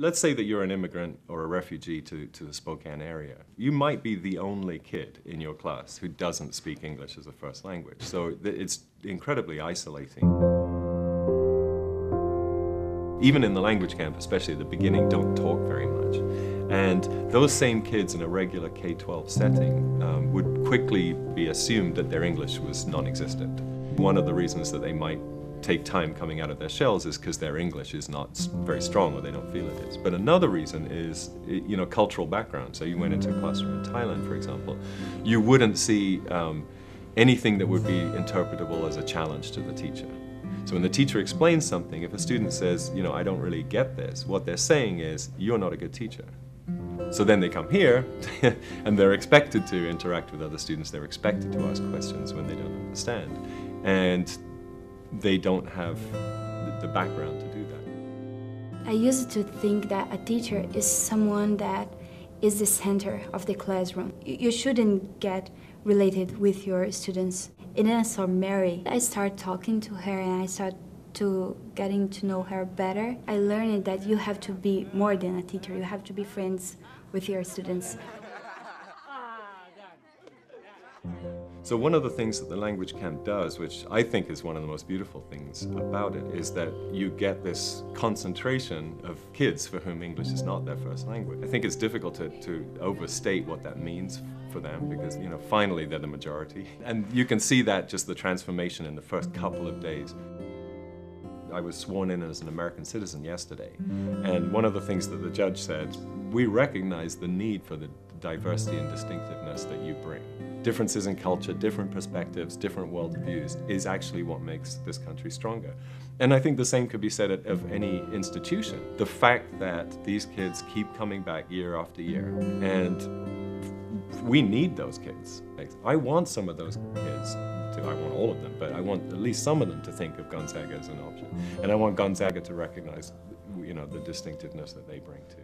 Let's say that you're an immigrant or a refugee to the Spokane-area. You might be the only kid in your class who doesn't speak English as a first language, so it's incredibly isolating. Even in the language camp, especially at the beginning, don't talk very much. And those same kids in a regular K-12 setting would quickly be assumed that their English was non-existent. One of the reasons that they might take time coming out of their shells is because their English is not very strong or they don't feel it is. But another reason is, cultural background. So you went into a classroom in Thailand, for example, you wouldn't see anything that would be interpretable as a challenge to the teacher. So when the teacher explains something, if a student says, I don't really get this, what they're saying is, you're not a good teacher. So then they come here and they're expected to interact with other students, they're expected to ask questions when they don't understand. And they don't have the background to do that. I used to think that a teacher is someone that is the center of the classroom. You shouldn't get related with your students. And then I saw Mary. I started talking to her and I started getting to know her better. I learned that you have to be more than a teacher. You have to be friends with your students. So one of the things that the language camp does, which I think is one of the most beautiful things about it, is that you get this concentration of kids for whom English is not their first language. I think it's difficult to overstate what that means for them because, finally they're the majority. And you can see that just the transformation in the first couple of days. I was sworn in as an American citizen yesterday, and one of the things that the judge said, we recognize the need for the diversity and distinctiveness that you bring. Differences in culture, different perspectives, different worldviews is actually what makes this country stronger. And I think the same could be said of any institution. The fact that these kids keep coming back year after year, and we need those kids. I want some of those kids I want all of them, but I want at least some of them to think of Gonzaga as an option. And I want Gonzaga to recognize, the distinctiveness that they bring too.